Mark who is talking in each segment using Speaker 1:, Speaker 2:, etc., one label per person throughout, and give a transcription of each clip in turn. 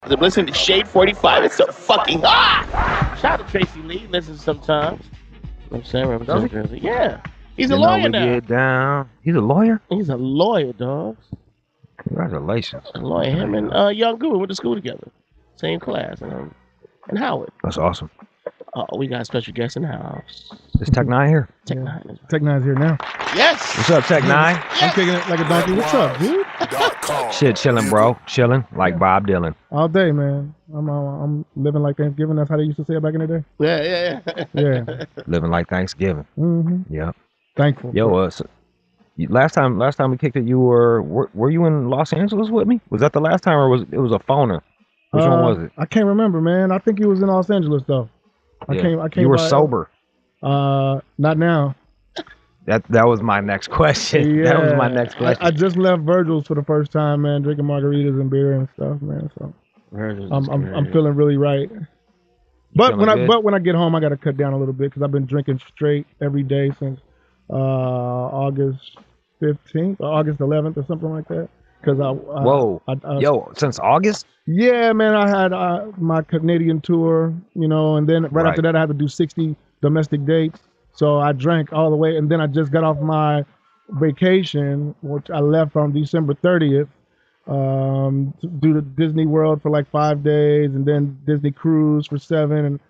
Speaker 1: I'm listening to Shade 45. It's so fucking hot. Shout out to Tracy Lee. Listens sometimes. I'm saying, representative Jersey. Yeah. He's a lawyer
Speaker 2: we
Speaker 1: now.
Speaker 2: get down. He's a lawyer?
Speaker 1: He's a lawyer, dogs.
Speaker 2: Congratulations.
Speaker 1: A lawyer. Him and Young Guru went to school together. Same class. And Howard.
Speaker 2: That's awesome.
Speaker 1: We got a special guest in the house.
Speaker 2: Is N9ne here?
Speaker 1: N9ne.
Speaker 3: N9ne's here now.
Speaker 1: Yes.
Speaker 2: What's up, N9ne?
Speaker 1: Yes.
Speaker 3: I'm kicking it like a donkey. What's up, dude?
Speaker 2: Shit, chilling, bro. Chilling like Bob Dylan.
Speaker 3: All day, man. I'm living like Thanksgiving. That's how they used to say it back in the day.
Speaker 1: Yeah.
Speaker 3: Yeah.
Speaker 2: Living like Thanksgiving.
Speaker 3: Mm-hmm.
Speaker 2: Yep.
Speaker 3: Thankful.
Speaker 2: Yo, last time we kicked it, you were you in Los Angeles with me? Was that the last time, or was it a phoner? Which one was it?
Speaker 3: I can't remember, man. I think he was in Los Angeles though. I came.
Speaker 2: You were sober.
Speaker 3: Not now.
Speaker 2: That was my next question.
Speaker 3: Yeah.
Speaker 2: That was my next question.
Speaker 3: I just left Virgil's for the first time, man, drinking margaritas and beer and stuff, man. So I'm feeling really right. But when I get home, I got to cut down a little bit because I've been drinking straight every day since August 15th or August 11th or something like that. Because
Speaker 2: since August?
Speaker 3: Yeah, man. I had my Canadian tour, and then right after that I had to do 60 domestic dates. So I drank all the way, and then I just got off my vacation, which I left on December 30th, to do the Disney World for like 5 days, and then Disney Cruise for 7, and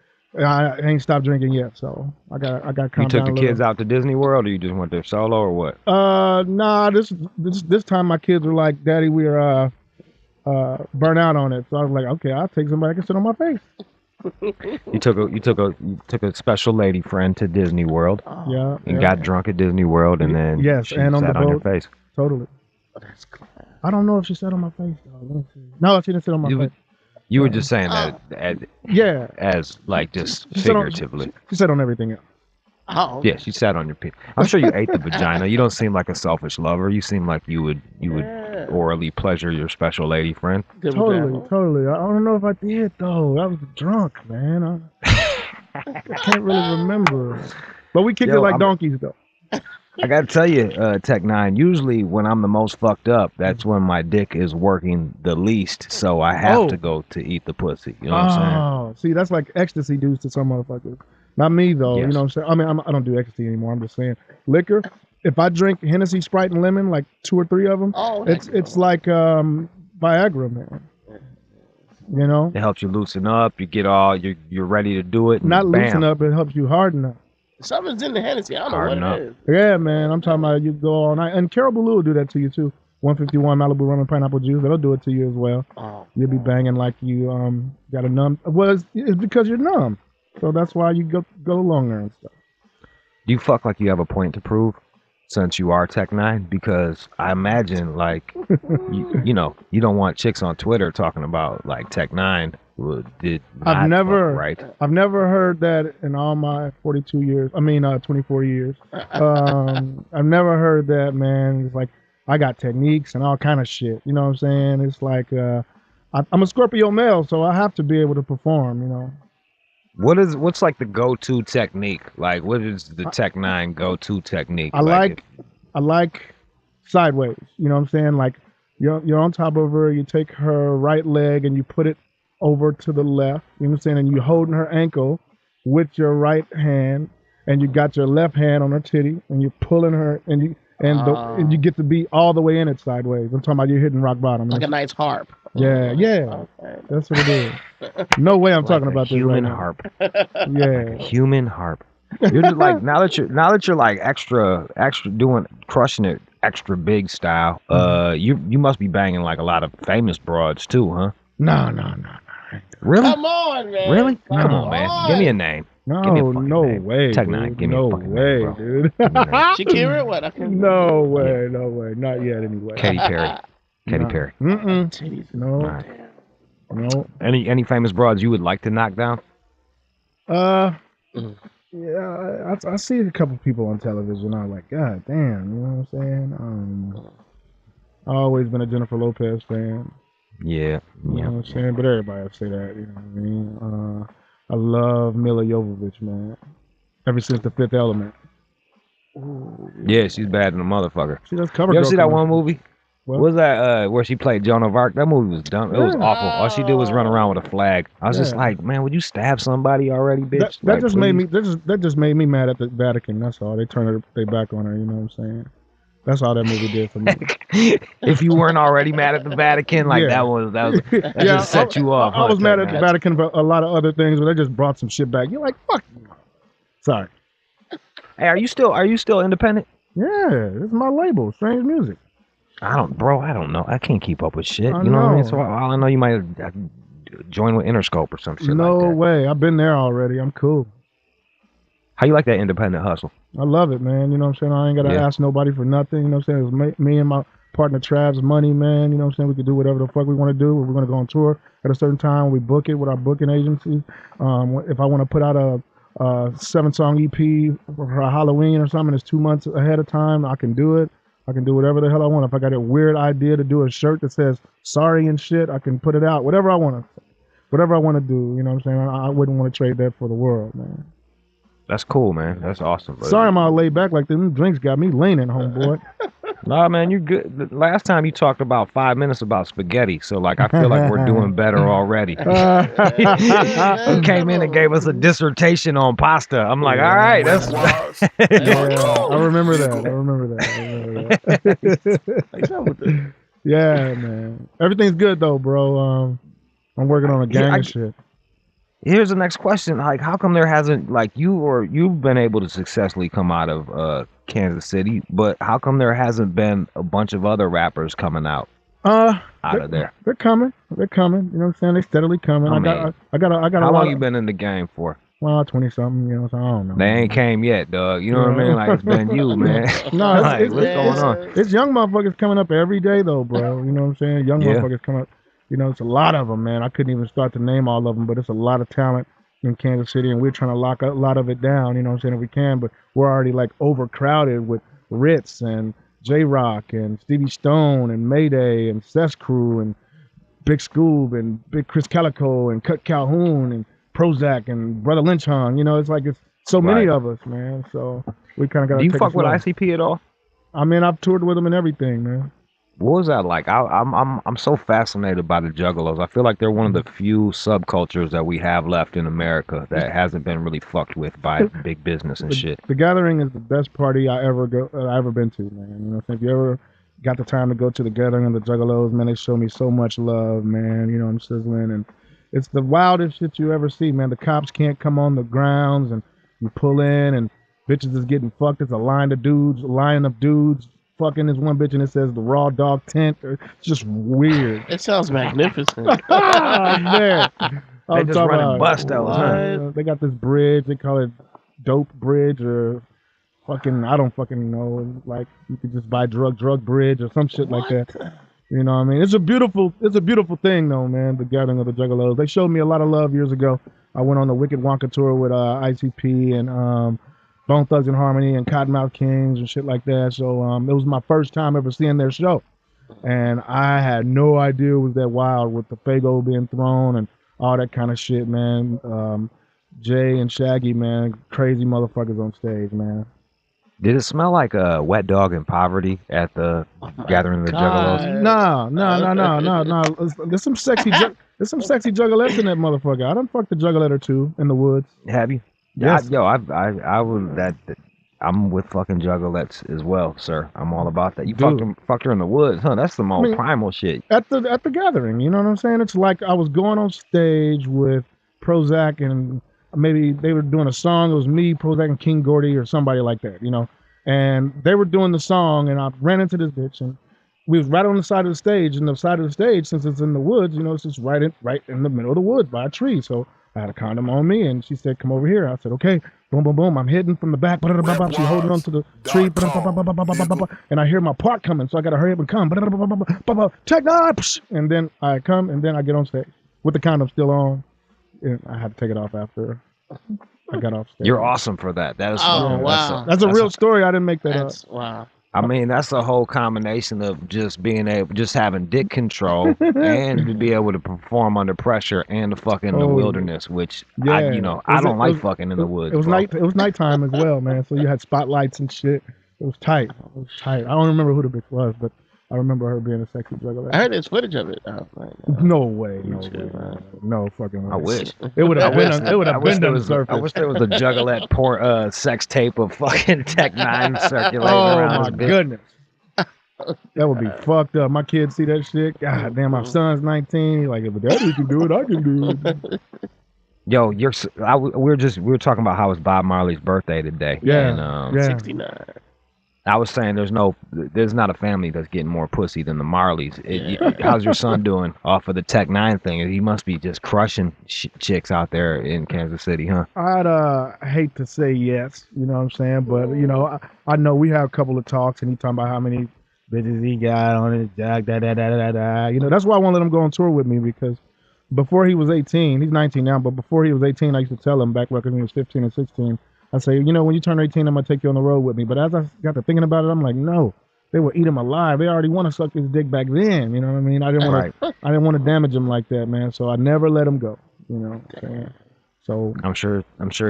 Speaker 3: I ain't stopped drinking yet. So I got calm down.
Speaker 2: You took the kids out to Disney World, or you just went there solo, or what?
Speaker 3: Nah. This time my kids were like, "Daddy, we're burnt out on it." So I was like, "Okay, I'll take somebody I can sit on my face."
Speaker 2: You took a special lady friend to Disney World. And got drunk at Disney World, and then she
Speaker 3: and on
Speaker 2: sat
Speaker 3: the
Speaker 2: on
Speaker 3: boat.
Speaker 2: your face.
Speaker 3: Totally.
Speaker 1: Oh, that's class.
Speaker 3: I don't know if she sat on my face though. Let me see. No, she didn't sit on my face.
Speaker 2: You were just saying that as like just figuratively.
Speaker 3: She sat on everything else.
Speaker 1: Oh.
Speaker 2: Yeah, she sat on your pee. I'm sure you ate the vagina. You don't seem like a selfish lover. You seem like you would orally pleasure your special lady friend.
Speaker 3: Totally. I don't know if I did though. I was drunk, man. I can't really remember. But we kicked it like donkeys though.
Speaker 2: I gotta tell you, N9ne, usually when I'm the most fucked up, that's when my dick is working the least, so I have to go to eat the pussy. You know what I'm saying?
Speaker 3: See, that's like ecstasy dudes to some motherfuckers. Not me though.
Speaker 2: Yes.
Speaker 3: You know what I'm saying? I mean, I don't do ecstasy anymore. I'm just saying, liquor. If I drink Hennessy, Sprite, and lemon, like 2 or 3 of them, it's like Viagra, man. You know,
Speaker 2: it helps you loosen up. You get you're ready to do it.
Speaker 3: Not loosen up. It helps you harden up.
Speaker 1: Something's in the Hennessy. I don't know what it is.
Speaker 3: Yeah, man. I'm talking about you go all night. And Carol Blue will do that to you, too. 151 Malibu rum and pineapple juice. That'll do it to you as well. You'll be banging like you got a numb. Well, it's because you're numb. So that's why you go longer and stuff.
Speaker 2: Do you fuck like you have a point to prove since you are N9ne? Because I imagine, like, you don't want chicks on Twitter talking about, like, N9ne. I've
Speaker 3: never heard that in all my 42 years. I mean, 24 years. I've never heard that, man. It's like I got techniques and all kind of shit. You know what I'm saying? It's like I'm a Scorpio male, so I have to be able to perform. You know.
Speaker 2: What's like the go-to technique? Like, what is the N9ne go-to technique?
Speaker 3: I like sideways. You know what I'm saying? Like you're on top of her. You take her right leg and you put it over to the left, you know what I'm saying? And you holding her ankle with your right hand, and you got your left hand on her titty, and you're pulling her, and you get to be all the way in it sideways. I'm talking about you're hitting rock bottom.
Speaker 1: Like a nice harp.
Speaker 3: Yeah. Okay. That's what it is. No way I'm talking about this
Speaker 2: human
Speaker 3: right
Speaker 2: harp.
Speaker 3: Yeah.
Speaker 2: Human harp. You're just like now that you're like extra crushing it extra big style. You must be banging like a lot of famous broads too, huh?
Speaker 3: No.
Speaker 2: Really?
Speaker 1: Come on, man.
Speaker 2: Really? Come on, man. Give me a name.
Speaker 3: No,
Speaker 2: name.
Speaker 3: Way.
Speaker 2: N9ne, give me a fucking name, bro.
Speaker 3: Dude.
Speaker 1: Shakira, what?
Speaker 3: No way. Not yet, anyway.
Speaker 2: Katy Perry.
Speaker 3: Mm-mm. No.
Speaker 2: Right.
Speaker 3: No.
Speaker 2: Any famous broads you would like to knock down?
Speaker 3: Yeah, I see a couple people on television. I'm like, God damn, you know what I'm saying? I've always been a Jennifer Lopez fan.
Speaker 2: Yeah.
Speaker 3: You know what I'm saying? But everybody will say that, you know what I mean? I love Mila Jovovich, man. Ever since The Fifth Element.
Speaker 2: Yeah, she's bad than a motherfucker.
Speaker 3: She does cover.
Speaker 2: You ever see that one movie? What was that where she played Joan of Arc? That movie was dumb. It was awful. All she did was run around with a flag. I was just like, man, would you stab somebody already, bitch?
Speaker 3: That just made me. That just made me mad at the Vatican. That's all. They turned their back on her. You know what I'm saying? That's all that movie did for me.
Speaker 2: If you weren't already mad at the Vatican, like that just set you off.
Speaker 3: I was mad at the Vatican for a lot of other things, but they just brought some shit back. You're like, fuck. Sorry.
Speaker 2: Hey, are you still independent?
Speaker 3: Yeah, this is my label, Strange Music.
Speaker 2: I don't know. I can't keep up with shit. You know what I mean? So all I know, you might join with Interscope or some shit like that.
Speaker 3: No way. I've been there already. I'm cool.
Speaker 2: How you like that independent hustle?
Speaker 3: I love it, man. You know what I'm saying? I ain't got to ask nobody for nothing. You know what I'm saying? It was me and my partner Trav's money, man. You know what I'm saying? We could do whatever the fuck we want to do. We're going to go on tour at a certain time. We book it with our booking agency. If I want to put out a 7-song EP for Halloween or something, it's 2 months ahead of time, I can do it. I can do whatever the hell I want. If I got a weird idea to do a shirt that says sorry and shit, I can put it out. Whatever I want to do, you know what I'm saying? I wouldn't want to trade that for the world, man.
Speaker 2: That's cool, man. That's awesome. Buddy.
Speaker 3: Sorry I'm all laid back like them drinks got me leaning, homeboy.
Speaker 2: Nah, man, you're good. Last time you talked about 5 minutes about spaghetti, so like I feel like we're doing better already. You came in and gave us a dissertation on pasta. I'm like, all right, that's.
Speaker 3: I remember that. Yeah, man. Everything's good though, bro. I'm working on a gang of shit.
Speaker 2: Here's the next question. Like, how come there hasn't, like, you've been able to successfully come out of Kansas City, but how come there hasn't been a bunch of other rappers coming out of there?
Speaker 3: They're coming. You know what I'm saying? They're steadily coming. I got.
Speaker 2: How long you been in the game for?
Speaker 3: Well, 20-something. You know, so I don't know.
Speaker 2: They ain't came yet, dog. You know what I mean? Like, it's been you, man.
Speaker 3: No,
Speaker 2: like, what's going on?
Speaker 3: It's young motherfuckers coming up every day, though, bro. You know what I'm saying? Young motherfuckers come up. You know, it's a lot of them, man. I couldn't even start to name all of them, but it's a lot of talent in Kansas City, and we're trying to lock a lot of it down, you know what I'm saying, if we can, but we're already, like, overcrowded with Ritz and J-Rock and Stevie Stone and Mayday and Cess Crew and Big Scoob and Big Chris Calico and Cut Calhoun and Prozac and Brother Lynch Hung. You know, it's like it's so many of us, man, so we kind of got to take it slow.
Speaker 2: Do you fuck with ICP at all?
Speaker 3: I mean, I've toured with them and everything, man.
Speaker 2: What was that like? I'm so fascinated by the Juggalos. I feel like they're one of the few subcultures that we have left in America that hasn't been really fucked with by big business and shit.
Speaker 3: The Gathering is the best party I ever been to, man. You know, if you ever got the time to go to the Gathering of the Juggalos, man, they show me so much love, man. You know, I'm sizzling, and it's the wildest shit you ever see, man. The cops can't come on the grounds, and you pull in, and bitches is getting fucked. It's a line of dudes. Fucking this one bitch and it says the Raw Dog Tent. It's just weird.
Speaker 1: It sounds magnificent.
Speaker 3: Man.
Speaker 2: They just running bust out.
Speaker 3: They got this bridge. They call it Dope Bridge or fucking, I don't fucking know. Like you could just buy drug bridge or some shit like that. You know what I mean? It's a beautiful thing though, man. The Gathering of the Juggalos. They showed me a lot of love years ago. I went on the Wicked Wonka tour with ICP and Bone Thugs and Harmony and Cottonmouth Kings and shit like that. So it was my first time ever seeing their show. And I had no idea it was that wild with the Faygo being thrown and all that kind of shit, man. Jay and Shaggy, man, crazy motherfuckers on stage, man.
Speaker 2: Did it smell like a wet dog in poverty at the Gathering of the Juggalos?
Speaker 3: No. There's some sexy juggalettes in that motherfucker. I done fucked the juggalette or two in the woods.
Speaker 2: Have you?
Speaker 3: Yes.
Speaker 2: I'm with fucking juggalettes as well, sir. I'm all about that. You fucked her in the woods, huh? That's the most primal shit.
Speaker 3: At the Gathering, you know what I'm saying? It's like I was going on stage with Prozac and maybe they were doing a song. It was me, Prozac, and King Gordy or somebody like that, you know. And they were doing the song, and I ran into this bitch, and we was right on the side of the stage. And the side of the stage, since it's in the woods, you know, it's just right in the middle of the woods by a tree. So I had a condom on me, and she said, "Come over here." I said, "Okay." Boom, boom, boom. I'm hitting from the back. She holding on to the tree. And I hear my part coming, so I got to hurry up and come. Check that. And then I come, and then I get on stage with the condom still on. And I had to take it off after I got off stage.
Speaker 2: You're awesome for that. That is
Speaker 1: wow.
Speaker 3: That's a real story. I didn't make that up.
Speaker 1: Wow.
Speaker 2: I mean, that's a whole combination of just having dick control and to be able to perform under pressure and the fucking the wilderness, which I don't like fucking in the woods.
Speaker 3: It was nighttime as well, man. So you had spotlights and shit. It was tight. I don't remember who the bitch was, but I remember her being a sexy juggler.
Speaker 1: I heard there's footage of it. Oh, right,
Speaker 3: No way, no
Speaker 1: YouTube,
Speaker 3: way, no fucking way.
Speaker 2: I wish.
Speaker 3: It would have been. It would
Speaker 2: I
Speaker 3: have
Speaker 2: wish
Speaker 3: been
Speaker 2: there
Speaker 3: on the
Speaker 2: was.
Speaker 3: surface.
Speaker 2: I wish there was a Juggalette sex tape of fucking Tech-9 circulating
Speaker 3: Oh
Speaker 2: around.
Speaker 3: my goodness. That would be fucked up. My kids see that shit. God damn, my son's 19. He's like, if daddy can do it, I can do it.
Speaker 2: Yo, we were talking about how it's Bob Marley's birthday today.
Speaker 3: Yeah,
Speaker 2: And,
Speaker 3: yeah.
Speaker 1: 69.
Speaker 2: I was saying there's not a family that's getting more pussy than the Marleys. How's your son doing off of the Tech-9 thing? He must be just crushing chicks out there in Kansas City, huh?
Speaker 3: I'd hate to say yes, you know what I'm saying? But, you know, I know we have a couple of talks and he talking about how many bitches he got on his jack, You know, that's why I won't let him go on tour with me, because before he was 18, he's 19 now, but before he was 18, I used to tell him back when he was 15 and 16, I say, you know, when you turn 18, I'm going to take you on the road with me. But as I got to thinking about it, I'm like, no, they would eat him alive. They already want to suck his dick back then. You know what I mean? I didn't want to damage him like that, man. So I never let him go, you know. So
Speaker 2: I'm sure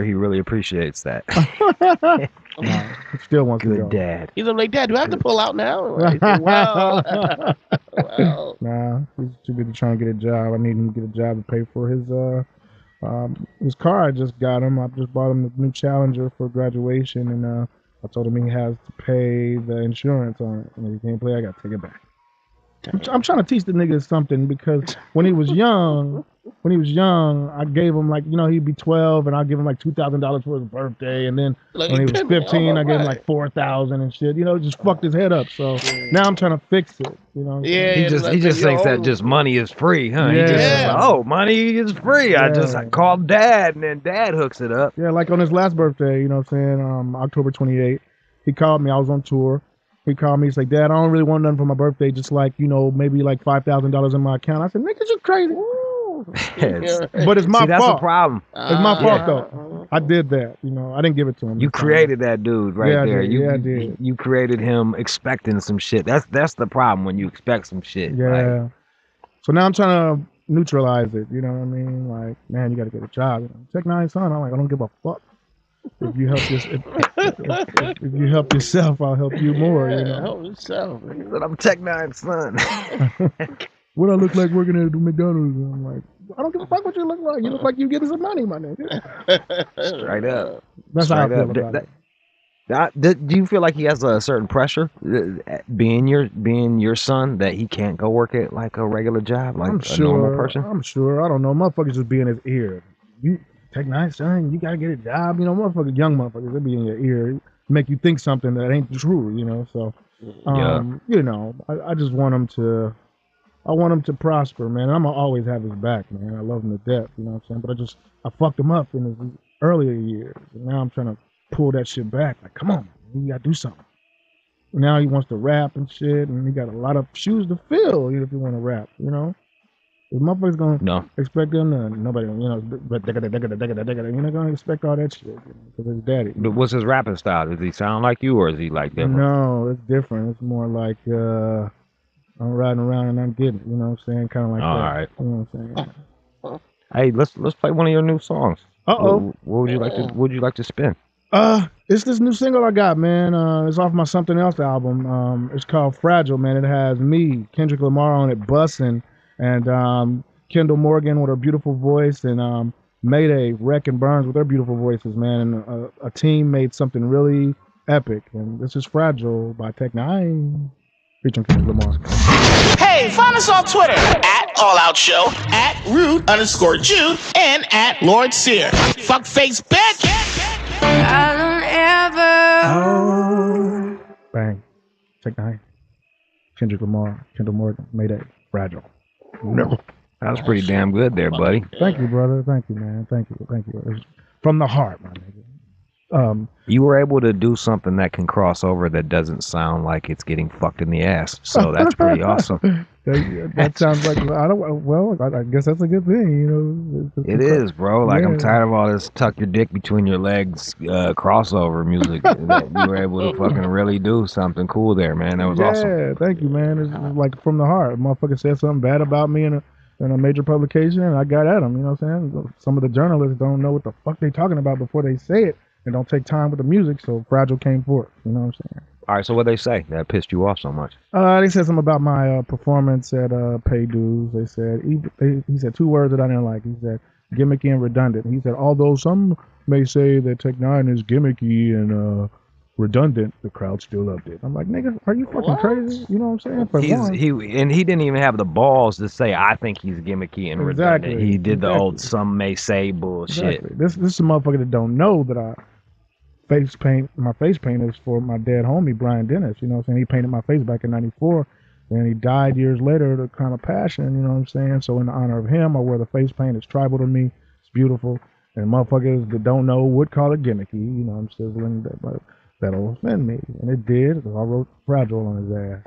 Speaker 2: he really appreciates that.
Speaker 3: no, he still wants to go.
Speaker 2: Good dad.
Speaker 1: He's like, Dad, do I have to pull out now? I said, well,
Speaker 3: nah, he's too busy trying to get a job. I need him to get a job to pay for his car. I just got him. I just bought him the new Challenger for graduation, and I told him he has to pay the insurance on it. And if he can't pay, I got to take it back. I'm trying to teach the nigga something, because when he was young, I gave him, like, you know, he'd be 12 and I'd give him like $2,000 for his birthday. And then when he was 15, I gave him like $4,000 and shit, you know, just fucked his head up. So now I'm trying to fix it, you know.
Speaker 1: Yeah,
Speaker 2: He just thinks that just money is free, huh?
Speaker 3: Yeah.
Speaker 2: He just says, oh, money is free. I called Dad, and then Dad hooks it up.
Speaker 3: Yeah, like on his last birthday, you know what I'm saying, October 28th, he called me. I was on tour. He called me. He's like, Dad, I don't really want nothing for my birthday, just like, you know, maybe like $5,000 in my account. I said, niggas, you crazy. But it's my fault.
Speaker 2: That's the problem.
Speaker 3: It's my fault, though. I did that. You know, I didn't give it to him.
Speaker 2: You created that dude right there.
Speaker 3: I did.
Speaker 2: You created him expecting some shit. That's the problem, when you expect some shit.
Speaker 3: Yeah. Like, so now I'm trying to neutralize it. You know what I mean? Like, man, you got to get a job. You know? Tech-9 son. I'm like, I don't give a fuck. If you help if you help yourself, I'll help you more. You know.
Speaker 1: Help yourself.
Speaker 2: He said, I'm Tech-9 son.
Speaker 3: What I look like working at McDonald's? And I'm like, I don't give a fuck what you look like. You look like you getting some money, my nigga.
Speaker 2: Straight up.
Speaker 3: That's how I feel about it.
Speaker 2: Do you feel like he has a certain pressure, being your son, that he can't go work at like a regular job, like a normal person?
Speaker 3: I'm sure. I don't know. Motherfuckers just be in his ear. You Tech-9 son, you gotta get a job. You know, motherfuckers, young motherfuckers, they be in your ear, make you think something that ain't true. You know, so you know, I just want him to. I want him to prosper, man. I'm gonna always have his back, man. I love him to death, you know what I'm saying? But I fucked him up in his earlier years. And now I'm trying to pull that shit back. Like, come on, man, you gotta do something. Now he wants to rap and shit, and he got a lot of shoes to fill if you want to rap, you know? The motherfuckers gonna expect him to, nobody, you know, but you're not gonna expect all that shit, because it's daddy.
Speaker 2: But what's his rapping style? Does he sound like you, or is he like different?
Speaker 3: No, it's different. It's more like, I'm riding around and I'm getting it, you know what I'm saying? Kind of like that. All right. You know what I'm saying?
Speaker 2: Hey, let's play one of your new songs.
Speaker 3: Uh-oh.
Speaker 2: What would you like to spin?
Speaker 3: It's this new single I got, man. It's off my Something Else album. It's called Fragile, man. It has me, Kendrick Lamar on it, bussin', and Kendall Morgan with her beautiful voice, and Mayday, Wreck and Burns with their beautiful voices, man. And a team made something really epic. And this is Fragile by Tech-9. Featuring Kendrick Lamar.
Speaker 1: Hey, find us on Twitter at All Out Show, at Rude_Jude, and at Lord Sear. Fuck face, bitch!
Speaker 4: I don't ever.
Speaker 3: Bang. Tech-9. Kendrick Lamar, Kendall Morgan, Mayday, Fragile. No.
Speaker 2: That was pretty damn good there, buddy.
Speaker 3: Thank you, brother. Thank you, man. Thank you. It's from the heart, my nigga.
Speaker 2: You were able to do something that can cross over that doesn't sound like it's getting fucked in the ass. So that's pretty awesome.
Speaker 3: That sounds like, I guess that's a good thing, you know.
Speaker 2: It is, bro. Like, I'm tired of all this tuck your dick between your legs crossover music. That you were able to fucking really do something cool there, man. That was awesome.
Speaker 3: Yeah, thank you, man. It's like from the heart. A motherfucker said something bad about me in a major publication, and I got at him, you know what I'm saying? Some of the journalists don't know what the fuck they talking about before they say it. And don't take time with the music, so Fragile came forth. You know what I'm saying?
Speaker 2: All right, so what they say that pissed you off so much?
Speaker 3: They said something about my performance at Pay Dues. They said he said 2 words that I didn't like. He said gimmicky and redundant. He said although some may say that Tech-9 is gimmicky and redundant, the crowd still loved it. I'm like, nigga, are you fucking crazy? You know what I'm saying?
Speaker 2: He didn't even have the balls to say I think he's gimmicky and redundant. He did the old some may say bullshit.
Speaker 3: Exactly. This is a motherfucker that don't know that my face paint is for my dead homie Brian Dennis. You know what I'm saying? He painted my face back in '94, and he died years later. The kind of passion, you know what I'm saying? So in honor of him, I wear the face paint. It's tribal to me. It's beautiful. And motherfuckers that don't know would call it gimmicky. You know, I'm sizzling that, but that'll offend me, and it did. Because I wrote Fragile on his ass.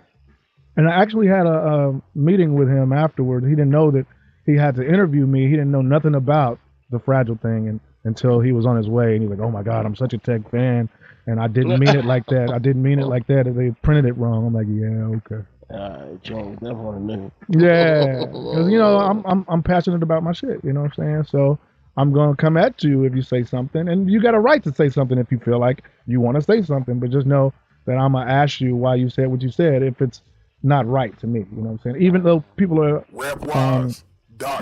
Speaker 3: And I actually had a meeting with him afterwards. He didn't know that he had to interview me. He didn't know nothing about the Fragile thing until he was on his way, and he was like, "Oh my God, I'm such a Tech fan, and I didn't mean it like that. I didn't mean it like that. They printed it wrong." I'm like, "Yeah, okay."
Speaker 1: James, never want to know.
Speaker 3: Yeah, because you know I'm passionate about my shit. You know what I'm saying? So I'm gonna come at you if you say something, and you got a right to say something if you feel like you want to say something. But just know that I'm gonna ask you why you said what you said if it's not right to me. You know what I'm saying? Even though people are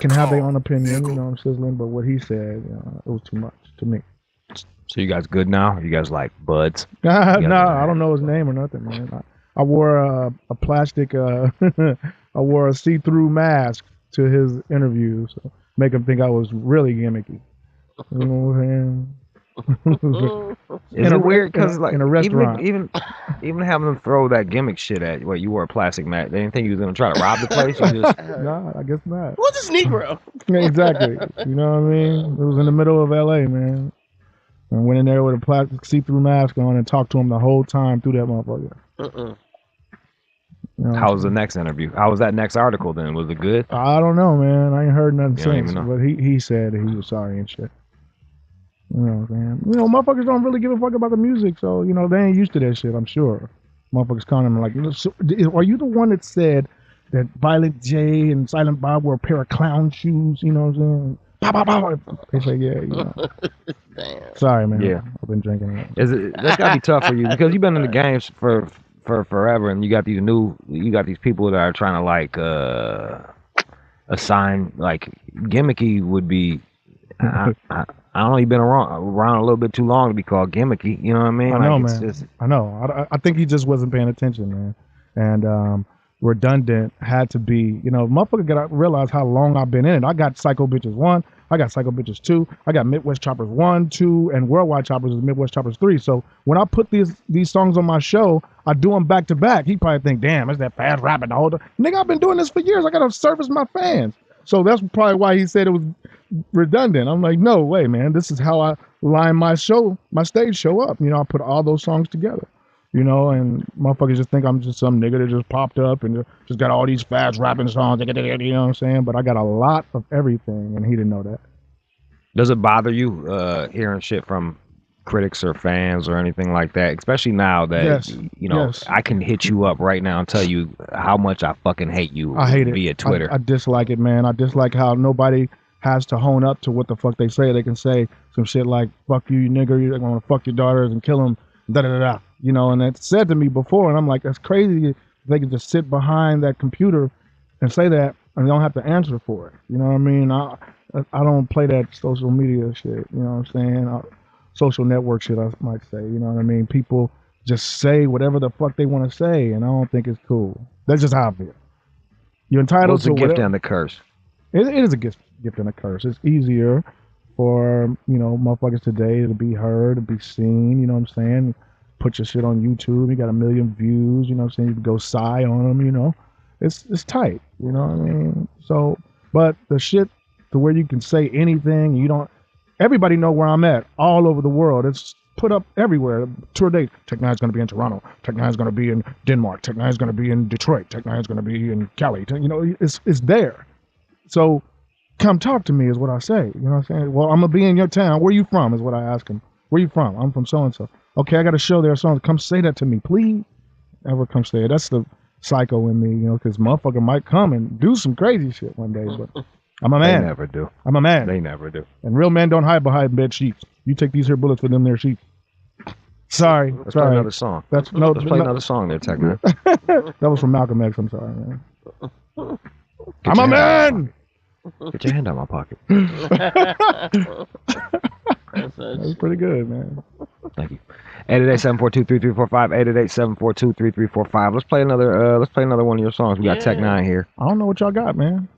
Speaker 3: can have their own opinion, you know, I'm sizzling, but what he said, you know, it was too much to me.
Speaker 2: So you guys good now? You guys like buds?
Speaker 3: No, I don't know his name or nothing, man. I wore a plastic, I wore a see-through mask to his interview, so make him think I was really gimmicky. You know what I'm saying?
Speaker 2: Is it weird? Because like
Speaker 3: in a restaurant,
Speaker 2: even having them throw that gimmick shit at you, what you wore a plastic mask, they didn't think you was gonna try to rob the place. You just
Speaker 3: nah, I guess not.
Speaker 1: What's this Negro?
Speaker 3: Exactly. You know what I mean? It was in the middle of LA, man. I went in there with a plastic see-through mask on and talked to him the whole time through that motherfucker. You know,
Speaker 2: how was the next interview? How was that next article then? Was it good?
Speaker 3: I don't know, man. I ain't heard nothing since.
Speaker 2: Know.
Speaker 3: But he said that he was sorry and shit. You know, man. You know, motherfuckers don't really give a fuck about the music, so you know they ain't used to that shit. I'm sure. Motherfuckers calling him like, so, are you the one that said that Violet J and Silent Bob were a pair of clown shoes? You know what I'm saying? Pow, pow, pow. They say, yeah, you know.
Speaker 1: Damn.
Speaker 3: Sorry, man.
Speaker 2: Yeah,
Speaker 3: I've been drinking.
Speaker 2: That's gotta be tough for you because you've been in the games for forever, and you got these people that are trying to like assign like gimmicky would be. I don't know, you've been around a little bit too long to be called gimmicky. You know what I mean?
Speaker 3: I know, man. I know. I think he just wasn't paying attention, man. And redundant had to be, you know, motherfucker got to realize how long I've been in it. I got Psycho Bitches 1, I got Psycho Bitches 2, I got Midwest Choppers 1, 2, and Worldwide Choppers is Midwest Choppers 3. So when I put these songs on my show, I do them back to back. He probably think, damn, is that fast rapping the whole time? Nigga, I've been doing this for years. I got to service my fans. So that's probably why he said it was redundant. I'm like, no way, man. This is how I line my stage show up. You know, I put all those songs together, you know, and motherfuckers just think I'm just some nigga that just popped up and just got all these fast rapping songs, you know what I'm saying? But I got a lot of everything, and he didn't know that.
Speaker 2: Does it bother you hearing shit from critics or fans or anything like that, especially now that you know I can hit you up right now and tell you how much I fucking hate you.
Speaker 3: I hate
Speaker 2: via
Speaker 3: it.
Speaker 2: Twitter.
Speaker 3: I dislike it, man. I dislike how nobody has to hone up to what the fuck they say. They can say some shit like "fuck you, nigger," you're gonna fuck your daughters and kill them, da da da da. You know, and it's said to me before, and I'm like, that's crazy. They can just sit behind that computer and say that, and they don't have to answer for it. You know what I mean? I don't play that social media shit. You know what I'm saying? Social network shit, I might say. You know what I mean? People just say whatever the fuck they want to say, and I don't think it's cool. That's just how I feel. You're entitled to
Speaker 2: what's a gift and a curse?
Speaker 3: It is a gift and a curse. It's easier for, you know, motherfuckers today to be heard, to be seen. You know what I'm saying? Put your shit on YouTube. You got 1 million views. You know what I'm saying? You can go sigh on them. You know, it's tight. You know what I mean? So, but the shit to where you can say anything, you don't. Everybody know where I'm at all over the world. It's put up everywhere. Tour date. Tech-9 is going to be in Toronto. Tech-9 is going to be in Denmark. Tech-9 is going to be in Detroit. Tech-9 is going to be in Cali. You know, it's there. So come talk to me is what I say. You know what I'm saying? Well, I'm going to be in your town. Where you from is what I ask him. Where you from? I'm from so-and-so. Okay, I got a show there. So come say that to me, please. Never come say it. That's the psycho in me, you know, because motherfucker might come and do some crazy shit one day, but I'm a man.
Speaker 2: They never do.
Speaker 3: I'm a man.
Speaker 2: They never do.
Speaker 3: And real men don't hide behind bed sheets. You take these here bullets for them there sheets. Sorry.
Speaker 2: Let's play another song.
Speaker 3: Let's
Speaker 2: play another song there, Tech9.
Speaker 3: That was from Malcolm X. I'm sorry, man.
Speaker 2: Get
Speaker 3: I'm a
Speaker 2: your hand
Speaker 3: man.
Speaker 2: Get your hand out of my pocket.
Speaker 3: That's pretty good, man.
Speaker 2: Thank you. 888-742-3345. 888-742-3345. Let's play another one of your songs. We got Tech9 here.
Speaker 3: I don't know what y'all got, man.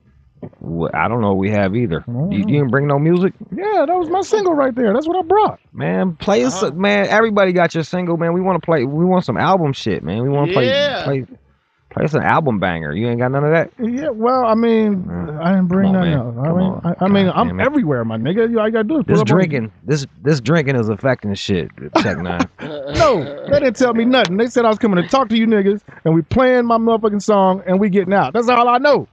Speaker 2: Well, I don't know what we have either. You
Speaker 3: know.
Speaker 2: didn't bring no music?
Speaker 3: Yeah, that was my single right there. That's what I brought.
Speaker 2: Man, play us, man. Everybody got your single, man. We want to play. We want some album shit, man. We want to play us an album banger. You ain't got none of that?
Speaker 3: Yeah, well, I mean, I didn't bring nothing else. I mean, I'm everywhere, my nigga. All you gotta do is pull
Speaker 2: this
Speaker 3: up
Speaker 2: drinking. This drinking is affecting shit. Tech9.
Speaker 3: No, they didn't tell me nothing. They said I was coming to talk to you niggas, and we playing my motherfucking song, and we getting out. That's all I know.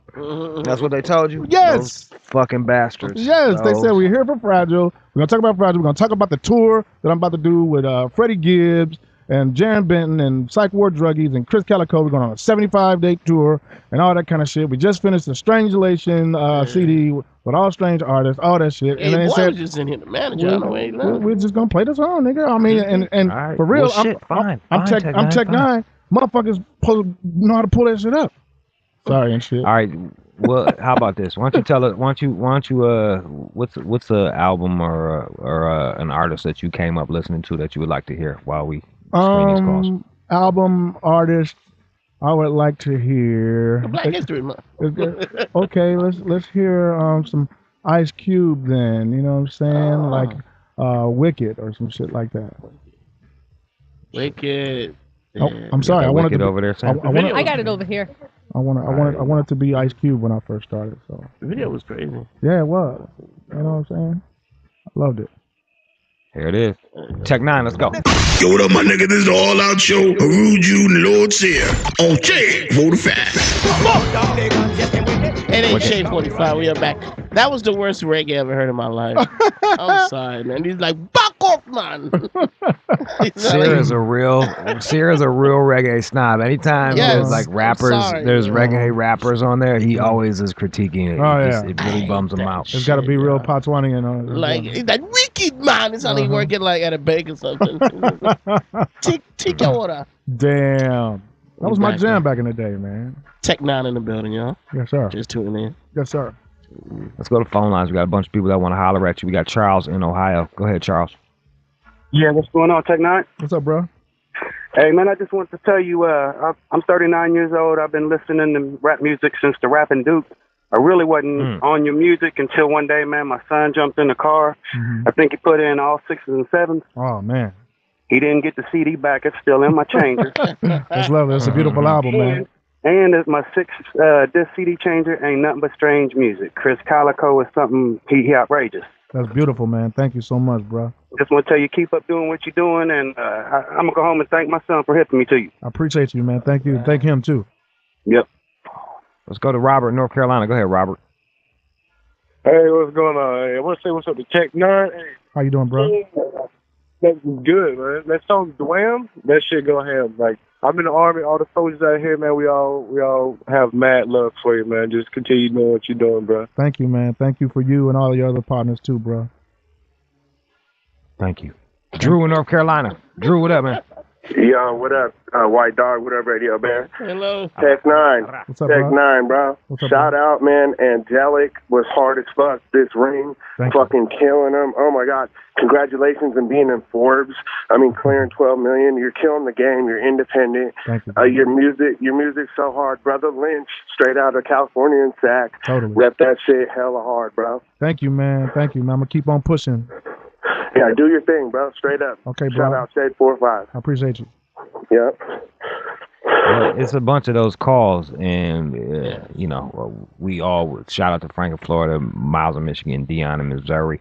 Speaker 2: That's what they told you?
Speaker 3: Yes.
Speaker 2: Those fucking bastards.
Speaker 3: Yes, they said we're here for Fragile. We're gonna talk about Fragile. We're gonna talk about the tour that I'm about to do with Freddie Gibbs and Jaron Benton and Psych Ward Druggies and Chris Calico. We're going on a 75-day tour and all that kind of shit. We just finished the Strangulation CD with all strange artists, all that shit.
Speaker 1: Hey,
Speaker 3: and then they said,
Speaker 1: just in here, the manager.
Speaker 3: We're just gonna play the song, nigga. I mean, and
Speaker 2: right.
Speaker 3: for real,
Speaker 2: well,
Speaker 3: I'm Tech9. Motherfuckers supposed to know how to pull that shit up. Sorry and shit.
Speaker 2: All right. Well, how about this? Why don't you tell it? Why don't you? What's a album or an artist that you came up listening to that you would like to hear while we screen these calls?
Speaker 3: Album artist I would like to hear.
Speaker 1: Black History Month.
Speaker 3: Okay, let's hear some Ice Cube then. You know what I'm saying? Like Wicked or some shit like that.
Speaker 1: Wicked.
Speaker 3: Oh, I'm sorry. I wanted to
Speaker 2: over there.
Speaker 5: I got it over here.
Speaker 3: I wanted to be Ice Cube when I first started. So
Speaker 1: the video was crazy.
Speaker 3: Yeah, it was. You know what I'm saying? I loved it.
Speaker 2: Here it is. Tech9, let's go.
Speaker 4: Yo, what up, my nigga? This is the All Out Show. Rude you and Lord's here. On J45.
Speaker 1: It ain't Shade 45. We are back. That was the worst reggae I ever heard in my life. I'm sorry, man. He's like, back off, man.
Speaker 2: Sierra's a real reggae snob. Anytime there's like rappers, there's reggae rappers on there, he always is critiquing it. It really bums him out.
Speaker 3: It's got to be real Potswanian on it.
Speaker 1: Like, he's like, wicked, man. It's only working like at a bank or something. Take your order.
Speaker 3: Damn. That was my jam back in the day, man.
Speaker 1: Tech9 in the building, y'all.
Speaker 3: Yes, sir.
Speaker 1: Just tuning in.
Speaker 3: Yes, sir.
Speaker 2: Let's go to phone lines. We got a bunch of people that want to holler at you. We got Charles in Ohio. Go ahead, Charles.
Speaker 6: Yeah, what's going on, Tech9?
Speaker 3: What's up, bro?
Speaker 6: Hey, man, I just wanted to tell you, I'm 39 years old. I've been listening to rap music since the Rapping Duke. I really wasn't on your music until one day, man, my son jumped in the car. I think he put in all 6s and 7s.
Speaker 3: Oh, man.
Speaker 6: He didn't get the CD back. It's still in my changer.
Speaker 3: That's lovely. It's a beautiful album, man.
Speaker 6: And my 6th disc CD changer ain't nothing but strange music. Chris Calico is something, he outrageous.
Speaker 3: That's beautiful, man. Thank you so much, bro.
Speaker 6: Just want to tell you, keep up doing what you're doing, and I'm going to go home and thank my son for hipping me to you.
Speaker 3: I appreciate you, man. Thank you. Thank him, too.
Speaker 6: Yep.
Speaker 2: Let's go to Robert in North Carolina. Go ahead, Robert.
Speaker 7: Hey, what's going on? Hey, I want to say what's up to Tech9. Hey,
Speaker 3: how you doing, bro?
Speaker 7: That's good, man. That song, Dwam, that shit go ham. Like, I'm in the Army. All the soldiers out here, man, we all have mad love for you, man. Just continue doing what you're doing, bro.
Speaker 3: Thank you, man. Thank you for you and all your other partners, too, bro.
Speaker 2: Thank you. Drew in North Carolina. Drew, what up, man?
Speaker 8: Yo, what up? White Dog, what up, Radio Bear?
Speaker 1: Hello.
Speaker 8: Tech9.
Speaker 3: What's up,
Speaker 8: Tech9, bro.
Speaker 3: What's up,
Speaker 8: Shout out, man. Angelic was hard as fuck this ring. Fucking killing them. Oh, my God. Congratulations on being in Forbes. I mean, clearing 12 million. You're killing the game. You're independent.
Speaker 3: Thank you.
Speaker 8: Your music's so hard. Brother Lynch, straight out of California and Sac.
Speaker 3: Totally.
Speaker 8: Rep that shit hella hard, bro.
Speaker 3: Thank you, man. Thank you, man. I'm going to keep on pushing.
Speaker 8: Yeah, do your thing, bro. Straight up.
Speaker 3: Okay, bro.
Speaker 8: Shout out Shade 45.
Speaker 3: I appreciate you.
Speaker 8: Yep.
Speaker 2: Well, it's a bunch of those calls, and you know, we all shout out to Frank in Florida, Miles in Michigan, Dion in Missouri.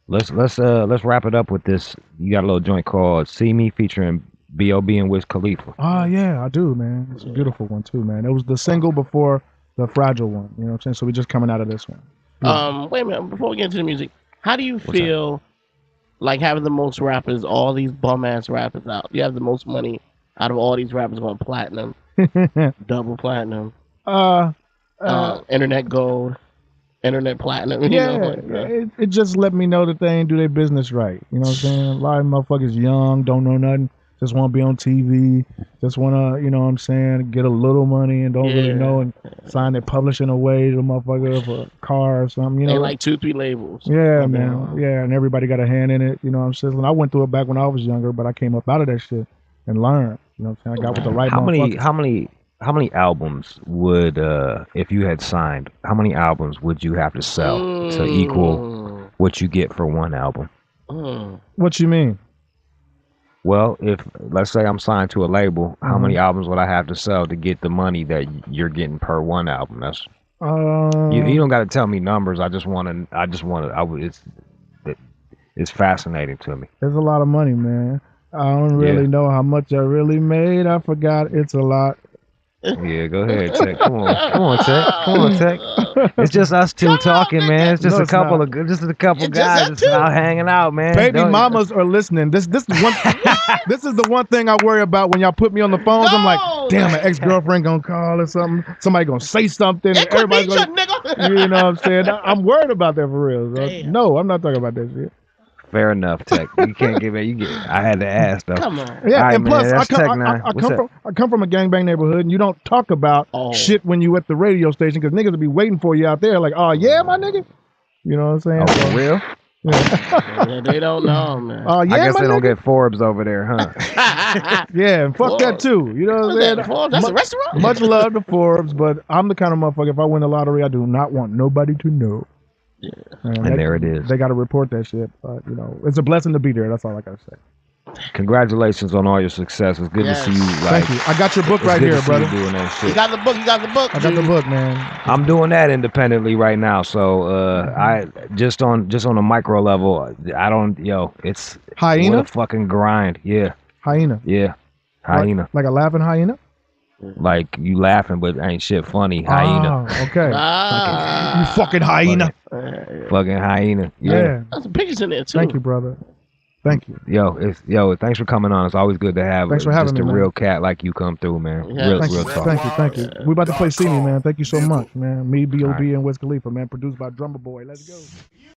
Speaker 2: Let's wrap it up with this. You got a little joint called "See Me" featuring B.O.B. and Wiz Khalifa.
Speaker 3: Oh yeah, I do, man. It's a beautiful one too, man. It was the single before the Fragile one. You know what I'm saying? So we're just coming out of this one.
Speaker 1: Wait a minute. Before we get into the music, how do you feel like having the most rappers, all these bum ass rappers out? You have the most money out of all these rappers going platinum, double platinum, internet gold. internet platinum.
Speaker 3: Yeah,
Speaker 1: You know, like,
Speaker 3: it just let me know that they ain't do their business right. You know what I'm saying? A lot of motherfuckers young, don't know nothing, just want to be on TV, just want to, you know what I'm saying, get a little money and don't really know and sign their publishing away to a motherfucker for a car or something. You know,
Speaker 1: they like 2-3 labels.
Speaker 3: Yeah, man. Yeah, and everybody got a hand in it. You know what I'm saying? I went through it back when I was younger, but I came up out of that shit and learned. You know what I'm saying? I got with the right motherfuckers.
Speaker 2: How many albums would if you had signed, how many albums would you have to sell to equal what you get for one album?
Speaker 3: What you mean?
Speaker 2: Well, if let's say I'm signed to a label, how many albums would I have to sell to get the money that you're getting per one album? That's you don't got to tell me numbers. It's fascinating to me.
Speaker 3: There's a lot of money, man. I don't really know how much I really made. I forgot. It's a lot.
Speaker 2: Yeah, go ahead, Tech. Come on, Tech. It's just us two talking, man. It's just a couple guys just out hanging out, man.
Speaker 3: Baby mamas are listening. This is one. This is the one thing I worry about when y'all put me on the phones. I'm like, damn, an ex-girlfriend gonna call or something. Somebody gonna say something. And everybody's gonna, you know what I'm saying? I'm worried about that for real. So. No, I'm not talking about that shit.
Speaker 2: Fair enough, Tech. You can't give it. I had to ask though.
Speaker 1: Come on.
Speaker 3: Yeah,
Speaker 2: right,
Speaker 3: and plus,
Speaker 2: man,
Speaker 3: I come from a gangbang neighborhood, and you don't talk about shit when you at the radio station because niggas will be waiting for you out there, like, oh yeah, my nigga. You know what I'm saying?
Speaker 2: Oh, for real?
Speaker 1: Yeah, they don't know, man.
Speaker 3: Yeah,
Speaker 2: I guess they don't get Forbes over there, huh?
Speaker 3: Yeah, and fuck that too. You know what I'm saying?
Speaker 1: That's a restaurant.
Speaker 3: Much love to Forbes, but I'm the kind of motherfucker. If I win the lottery, I do not want nobody to know.
Speaker 1: Yeah.
Speaker 2: And there it is.
Speaker 3: They got to report that shit. You know, it's a blessing to be there. That's all I got to say.
Speaker 2: Congratulations on all your success. It's good to see you.
Speaker 3: Thank you. I got your book right here, brother.
Speaker 2: You doing that shit.
Speaker 1: You got the book.
Speaker 3: I got the book, man.
Speaker 2: I'm doing that independently right now. So I just on a micro level. I don't. It's
Speaker 3: hyena.
Speaker 2: What a fucking grind. Yeah.
Speaker 3: Hyena.
Speaker 2: Yeah. Hyena.
Speaker 3: Like a laughing hyena.
Speaker 2: Like you laughing, but ain't shit funny. Hyena.
Speaker 3: Okay. You fucking hyena.
Speaker 2: Fucking hyena. Yeah.
Speaker 1: That's some pictures in there too.
Speaker 3: Thank you, brother. Thank you.
Speaker 2: Yo, thanks for coming on. It's always good to have
Speaker 3: just a
Speaker 2: real cat like you come through, man.
Speaker 1: Yeah.
Speaker 2: Real talk.
Speaker 3: Thank you. We about to play See Me, man. Thank you so much, man. Me, B.O.B. and Wiz Khalifa, man. Produced by Drummer Boy. Let's go.